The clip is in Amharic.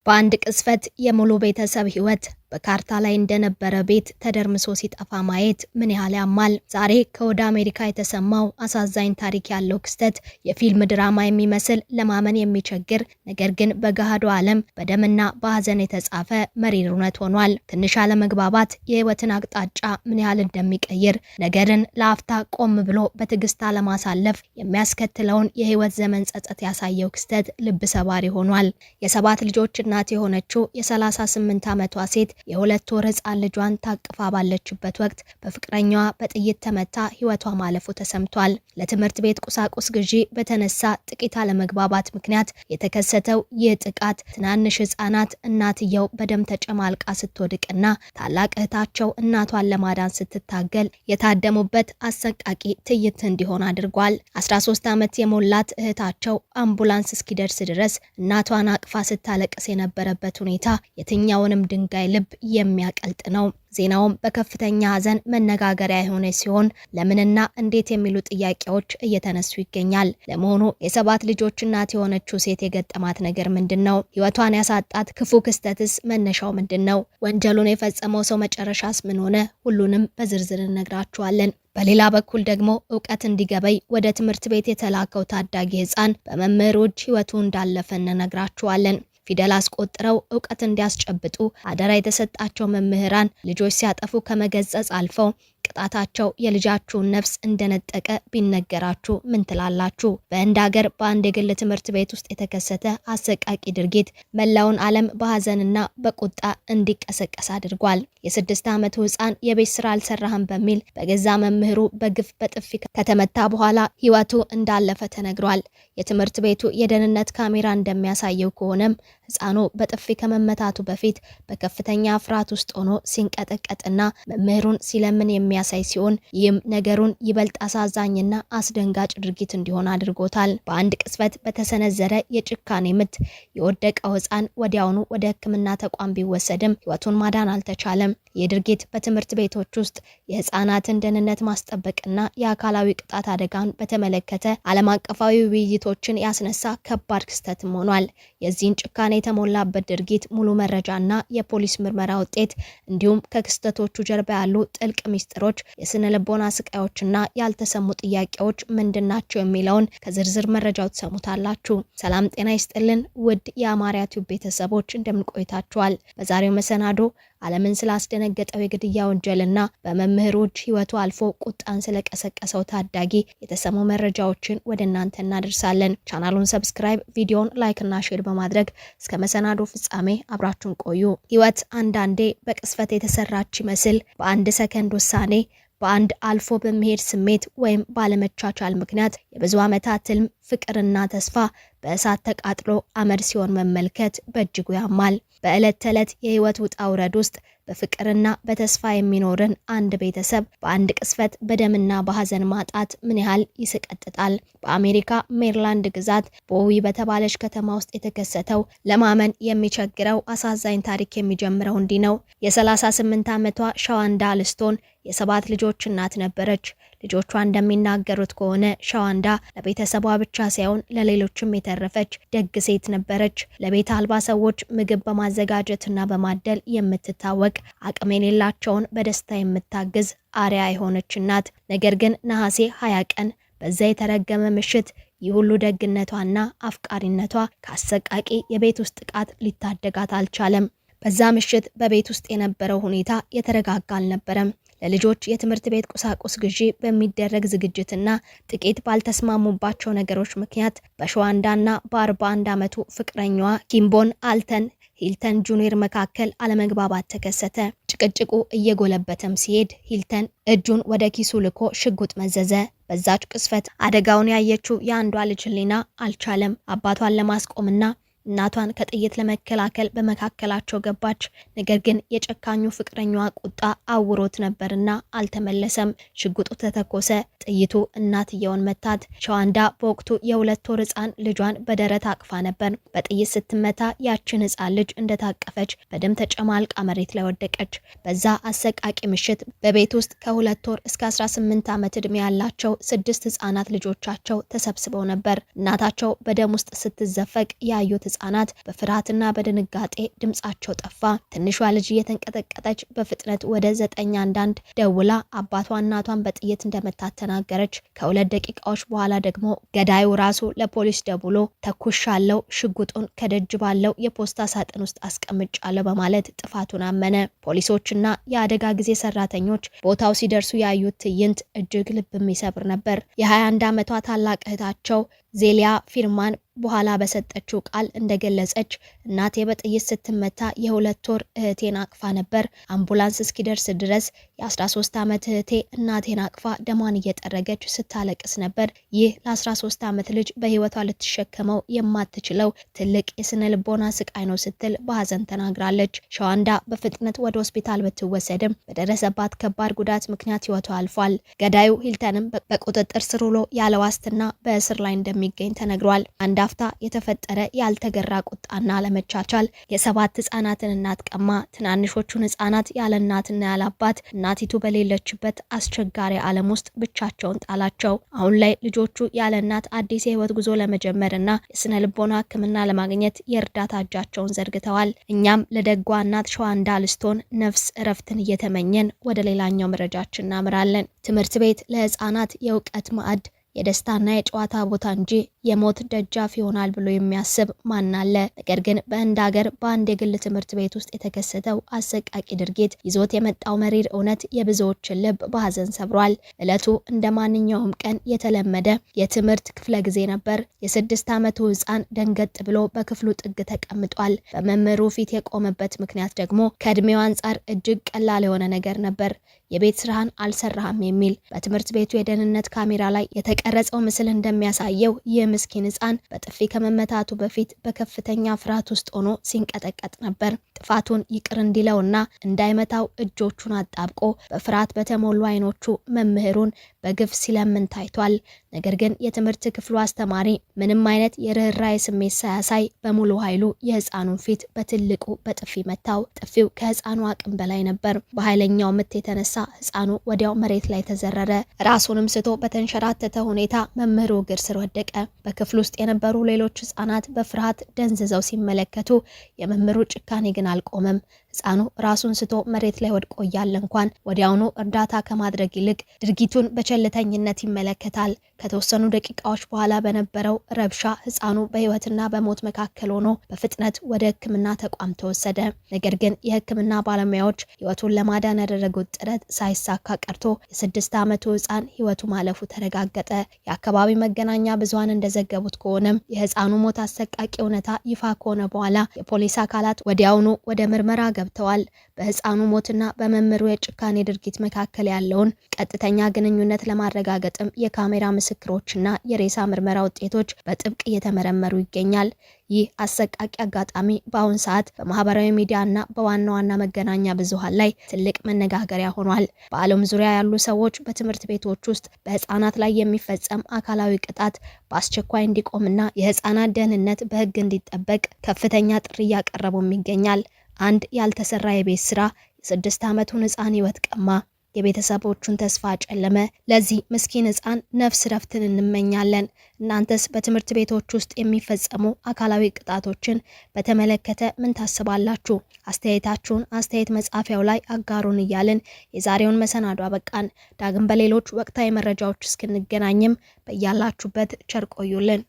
በአንድ ቅስፈት የሙሉ ቤተሰብ ህይወት በካርታ ላይ እንደነበረ ቤት ተደርምሶ ሲጠፋ ማየት ምን ያህል ያማል። ዛሬ ከወደ አሜሪካ የተሰማው አሳዛኝ ታሪክ ያለው ክስተት የፊልም ድራማ የሚመስል ለማመን የሚቸግር ነገር ግን በገሃዱ ዓለም በደምና በሐዘን የተጻፈ መሪር እውነት ሆኗል። ትንሽ አለመግባባት የህይወትን አቅጣጫ ምን ያህል እንደሚቀይር፣ ነገርን ለአፍታ ቆም ብሎ በትዕግስት አለማሳለፍ የሚያስከትለውን የህይወት ዘመን ጸጸት ያሳየው ክስተት ልብ ሰባሪ ሆኗል። የሰባት ልጆች እናት የሆነችው የ38 ዓመቷ ሴት የ2 ወር ህፃን ልጇን ታቅፋ ባለችበት ወቅት በፍቅረኛዋ በጥይት ተመታ ህይወቷ ማለፉ ተሰምቷል። ለትምህርት ቤት ቁሳቁስ ግዢ በተነሳ ጥቂት አለመግባባት ምክንያት የተከሰተው ይህ ጥቃት ትናንሽ ህፃናት እናትየው በደም ተጨማልቃ ስትወድቅና ታላቅ እህታቸው እናቷን ለማዳን ስትታገል የታደሙበት አሰቃቂ ትዕይንት እንዲሆን አድርጓል። 13 ዓመት የሞላት እህታቸው አምቡላንስ እስኪደርስ ድረስ እናቷን አቅፋ ስታለቅስ የነበረበት ሁኔታ የትኛውንም ድንጋይ ልብ የሚያቀልጥ ነው። ዜናውም በከፍተኛ ሐዘን መነጋገሪያ የሆነ ሲሆን ለምንና እንዴት የሚሉ ጥያቄዎች እየተነሱ ይገኛል። ለመሆኑ የሰባት ልጆች እናት የሆነችው ሴት የገጠማት ነገር ምንድነው? ህይወቷን ያሳጣት ክፉ ክስተትስ መነሻው ምንድነው? ወንጀሉን የፈጸመው ሰው መጨረሻስ ምን ሆነ? ሁሉንም በዝርዝር እነግራችኋለን። በሌላ በኩል ደግሞ እውቀት እንዲገበይ ወደ ትምህርት ቤት የተላከው ታዳጊ ህፃን በመምህሩ እጅ ህይወቱ እንዳለፈ እንነግራችኋለን። ፊደል አስቆጥረው እውቀት እንዲያስጨብጡ አደራ የተሰጣቸው መምህራን ልጆች ሲያጠፉ ከመገጸጽ አልፈው ቅጣታቸው የልጃችሁን ነፍስ እንደነጠቀ ቢነገራችሁ ምን ትላላችሁ? በህንድ ሀገር በአንድ የግል ትምህርት ቤት ውስጥ የተከሰተ አሰቃቂ ድርጊት መላውን ዓለም በሐዘንና በቁጣ እንዲቀሰቀስ አድርጓል። የ6 ዓመቱ ህፃን የቤት ስራ አልሰራህም በሚል በገዛ መምህሩ በግፍ በጥፊ ከተመታ በኋላ ህይወቱ እንዳለፈ ተነግሯል። የትምህርት ቤቱ የደህንነት ካሜራ እንደሚያሳየው ከሆነም ህፃኑ በጥፊ ከመመታቱ በፊት በከፍተኛ ፍርሃት ውስጥ ሆኖ ሲንቀጠቀጥና መምህሩን ሲለምን የሚያሳይ ሲሆን ይህም ነገሩን ይበልጥ አሳዛኝና አስደንጋጭ ድርጊት እንዲሆን አድርጎታል። በአንድ ቅጽበት በተሰነዘረ የጭካኔ ምት የወደቀው ህፃን ወዲያውኑ ወደ ሕክምና ተቋም ቢወሰድም ህይወቱን ማዳን አልተቻለም። ይህ ድርጊት በትምህርት ቤቶች ውስጥ የህፃናትን ደህንነት ማስጠበቅና የአካላዊ ቅጣት አደጋን በተመለከተ ዓለም አቀፋዊ ውይይቶችን ያስነሳ ከባድ ክስተትም ሆኗል። የዚህን ጭካኔ የተሞላበት ድርጊት ሙሉ መረጃና የፖሊስ ምርመራ ውጤት እንዲሁም ከክስተቶቹ ጀርባ ያሉ ጥልቅ ሚስጥሮች፣ የስነ ልቦና ስቃዮችና ያልተሰሙ ጥያቄዎች ምንድናቸው የሚለውን ከዝርዝር መረጃው ትሰሙታላችሁ። ሰላም ጤና ይስጥልን ውድ የአማርያ ቲዩብ ቤተሰቦች እንደምን ቆይታችኋል? በዛሬው መሰናዶ ዓለምን ስላስደነገጠው የግድያ ወንጀልና በመምህሩ እጅ ህይወቱ አልፎ ቁጣን ስለቀሰቀሰው ታዳጊ የተሰሙ መረጃዎችን ወደ እናንተ እናደርሳለን። ቻናሉን ሰብስክራይብ፣ ቪዲዮን ላይክ እና ሼር በማድረግ እስከ መሰናዶ ፍጻሜ አብራችሁን ቆዩ። ህይወት አንዳንዴ በቅስፈት የተሰራች ይመስል በአንድ ሰከንድ ውሳኔ በአንድ አልፎ በመሄድ ስሜት ወይም ባለመቻቻል ምክንያት የብዙ ዓመታት ህልም፣ ፍቅርና ተስፋ በእሳት ተቃጥሎ አመድ ሲሆን መመልከት በእጅጉ ያማል። በዕለት ተዕለት የህይወት ውጣ ውረድ ውስጥ በፍቅርና በተስፋ የሚኖርን አንድ ቤተሰብ በአንድ ቅስፈት በደምና በሐዘን ማጣት ምን ያህል ይስቀጥጣል። በአሜሪካ ሜሪላንድ ግዛት ቦዊ በተባለች ከተማ ውስጥ የተከሰተው ለማመን የሚቸግረው አሳዛኝ ታሪክ የሚጀምረው እንዲህ ነው። የ38 ዓመቷ ሻዋንዳ አልስቶን የ7 ልጆች እናት ነበረች። ልጆቿ እንደሚናገሩት ከሆነ ሻዋንዳ ለቤተሰቧ ብቻ ሳይሆን ለሌሎችም የተረፈች ደግ ሴት ነበረች። ለቤት አልባ ሰዎች ምግብ በማዘጋጀትና በማደል የምትታወቅ፣ አቅም የሌላቸውን በደስታ የምታግዝ አርያ የሆነች እናት። ነገር ግን ነሐሴ 20 ቀን በዛ የተረገመ ምሽት ይህ ሁሉ ደግነቷና አፍቃሪነቷ ከአሰቃቂ የቤት ውስጥ ጥቃት ሊታደጋት አልቻለም። በዛ ምሽት በቤት ውስጥ የነበረው ሁኔታ የተረጋጋ አልነበረም። ለልጆች የትምህርት ቤት ቁሳቁስ ግዢ በሚደረግ ዝግጅትና ጥቂት ባልተስማሙባቸው ነገሮች ምክንያት በሻዋንዳና በ41 ዓመቱ ፍቅረኛዋ ኪምቦን አልተን ሂልተን ጁኒየር መካከል አለመግባባት ተከሰተ። ጭቅጭቁ እየጎለበተም ሲሄድ ሂልተን እጁን ወደ ኪሱ ልኮ ሽጉጥ መዘዘ። በዛች ቅስፈት አደጋውን ያየችው የአንዷ ልጅ ህሊና አልቻለም። አባቷን ለማስቆምና እናቷን ከጥይት ለመከላከል በመካከላቸው ገባች። ነገር ግን የጨካኙ ፍቅረኛዋ ቁጣ አውሮት ነበርና አልተመለሰም። ሽጉጡ ተተኮሰ። ጥይቱ እናትየውን መታት። ሻዋንዳ በወቅቱ የ2 ወር ህፃን ልጇን በደረት አቅፋ ነበር። በጥይት ስትመታ ያችን ህፃን ልጅ እንደታቀፈች በደም ተጨማልቃ መሬት ላይ ወደቀች። በዛ አሰቃቂ ምሽት በቤት ውስጥ ከ2 ወር እስከ 18 ዓመት ዕድሜ ያላቸው 6 ህፃናት ልጆቻቸው ተሰብስበው ነበር። እናታቸው በደም ውስጥ ስትዘፈቅ ያዩት ህጻናት በፍርሃትና በድንጋጤ ድምጻቸው ጠፋ። ትንሿ ልጅ እየተንቀጠቀጠች በፍጥነት ወደ 911 ደውላ አባቷ እናቷን በጥይት እንደመታት ተናገረች። ከ2 ደቂቃዎች በኋላ ደግሞ ገዳዩ ራሱ ለፖሊስ ደውሎ ተኩሻለው፣ ሽጉጡን ከደጅ ባለው የፖስታ ሳጥን ውስጥ አስቀምጫለሁ በማለት ጥፋቱን አመነ። ፖሊሶችና የአደጋ ጊዜ ሰራተኞች ቦታው ሲደርሱ ያዩት ትዕይንት እጅግ ልብ የሚሰብር ነበር። የ21 ዓመቷ ታላቅ እህታቸው ዜሊያ ፊርማን በኋላ በሰጠችው ቃል እንደገለጸች እናቴ በጥይት ስትመታ የ2 ወር እህቴን አቅፋ ነበር። አምቡላንስ እስኪደርስ ድረስ የ13 ዓመት እህቴ እናቴን አቅፋ ደሟን እየጠረገች ስታለቅስ ነበር። ይህ ለ13 ዓመት ልጅ በህይወቷ ልትሸከመው የማትችለው ትልቅ የስነ ልቦና ስቃይ ነው ስትል በሀዘን ተናግራለች። ሸዋንዳ በፍጥነት ወደ ሆስፒታል ብትወሰድም በደረሰባት ከባድ ጉዳት ምክንያት ህይወቷ አልፏል። ገዳዩ ሂልተንም በቁጥጥር ስር ውሎ ያለ ዋስትና በእስር ላይ እንደሚገኝ ተነግሯል። አንድ አፍታ የተፈጠረ ያልተገራ ቁጣና አለመቻቻል የ7 ህጻናትን እናት ቀማ። ትናንሾቹን ህጻናት ያለ እናትና ያለ አባት እናቲቱ በሌለችበት አስቸጋሪ ዓለም ውስጥ ብቻቸውን ጣላቸው። አሁን ላይ ልጆቹ ያለ እናት አዲስ የህይወት ጉዞ ለመጀመርና የስነ ልቦና ሕክምና ለማግኘት የእርዳታ እጃቸውን ዘርግተዋል። እኛም ለደጓ እናት ሸዋንዳ ልስቶን ነፍስ እረፍትን እየተመኘን ወደ ሌላኛው መረጃችን እናምራለን። ትምህርት ቤት ለህጻናት የእውቀት ማዕድ የደስታና የጨዋታ ቦታ እንጂ የሞት ደጃፍ ይሆናል ብሎ የሚያስብ ማን አለ? ነገር ግን በህንድ ሀገር በአንድ የግል ትምህርት ቤት ውስጥ የተከሰተው አሰቃቂ ድርጊት ይዞት የመጣው መሪር እውነት የብዙዎችን ልብ በሀዘን ሰብሯል። እለቱ እንደ ማንኛውም ቀን የተለመደ የትምህርት ክፍለ ጊዜ ነበር። የ6 ዓመቱ ህፃን ደንገጥ ብሎ በክፍሉ ጥግ ተቀምጧል። በመምህሩ ፊት የቆመበት ምክንያት ደግሞ ከእድሜው አንጻር እጅግ ቀላል የሆነ ነገር ነበር። የቤት ስራህን አልሰራህም የሚል። በትምህርት ቤቱ የደህንነት ካሜራ ላይ የተቀረጸው ምስል እንደሚያሳየው ይህ ምስኪን ህፃን በጥፊ ከመመታቱ በፊት በከፍተኛ ፍርሃት ውስጥ ሆኖ ሲንቀጠቀጥ ነበር። ጥፋቱን ይቅር እንዲለውና እንዳይመታው እጆቹን አጣብቆ በፍርሃት በተሞሉ አይኖቹ መምህሩን በግፍ ሲለምን ታይቷል። ነገር ግን የትምህርት ክፍሉ አስተማሪ ምንም አይነት የርህራሄ ስሜት ሳያሳይ በሙሉ ኃይሉ የህፃኑን ፊት በትልቁ በጥፊ መታው። ጥፊው ከህፃኑ አቅም በላይ ነበር። በኃይለኛው ምት የተነሳ ህፃኑ ወዲያው መሬት ላይ ተዘረረ። ራሱንም ስቶ በተንሸራተተ ሁኔታ መምህሩ እግር ስር ወደቀ። በክፍሉ ውስጥ የነበሩ ሌሎች ህፃናት በፍርሃት ደንዝዘው ሲመለከቱ የመምህሩ ጭካኔ ግን አልቆመም። ህፃኑ ራሱን ስቶ መሬት ላይ ወድቆ እያለ እንኳን ወዲያውኑ እርዳታ ከማድረግ ይልቅ ድርጊቱን በቸልተኝነት ይመለከታል። ከተወሰኑ ደቂቃዎች በኋላ በነበረው ረብሻ ህፃኑ በህይወትና በሞት መካከል ሆኖ በፍጥነት ወደ ህክምና ተቋም ተወሰደ። ነገር ግን የህክምና ባለሙያዎች ህይወቱን ለማዳን ያደረጉት ጥረት ሳይሳካ ቀርቶ የ6 ዓመቱ ህፃን ህይወቱ ማለፉ ተረጋገጠ። የአካባቢ መገናኛ ብዙሃን እንደዘገቡት ከሆነም የህፃኑ ሞት አሰቃቂ እውነታ ይፋ ከሆነ በኋላ የፖሊስ አካላት ወዲያውኑ ወደ ምርመራ ገብተዋል። በህፃኑ ሞትና በመምህሩ የጭካኔ ድርጊት መካከል ያለውን ቀጥተኛ ግንኙነት ለማረጋገጥም የካሜራ ምስክሮችና የሬሳ ምርመራ ውጤቶች በጥብቅ እየተመረመሩ ይገኛል። ይህ አሰቃቂ አጋጣሚ በአሁን ሰዓት በማህበራዊ ሚዲያና በዋና ዋና መገናኛ ብዙሃን ላይ ትልቅ መነጋገሪያ ሆኗል። በዓለም ዙሪያ ያሉ ሰዎች በትምህርት ቤቶች ውስጥ በህፃናት ላይ የሚፈጸም አካላዊ ቅጣት በአስቸኳይ እንዲቆምና የህፃናት ደህንነት በህግ እንዲጠበቅ ከፍተኛ ጥሪ እያቀረቡም ይገኛል። አንድ ያልተሰራ የቤት ስራ የ6 ዓመቱን ህፃን ህይወት ቀማ። የቤተሰቦቹን ተስፋ ጨለመ። ለዚህ ምስኪን ህፃን ነፍስ ረፍትን እንመኛለን። እናንተስ በትምህርት ቤቶች ውስጥ የሚፈጸሙ አካላዊ ቅጣቶችን በተመለከተ ምን ታስባላችሁ? አስተያየታችሁን አስተያየት መጻፊያው ላይ አጋሩን እያልን የዛሬውን መሰናዶ አበቃን። ዳግም በሌሎች ወቅታዊ መረጃዎች እስክንገናኝም በያላችሁበት ቸር ቆዩልን።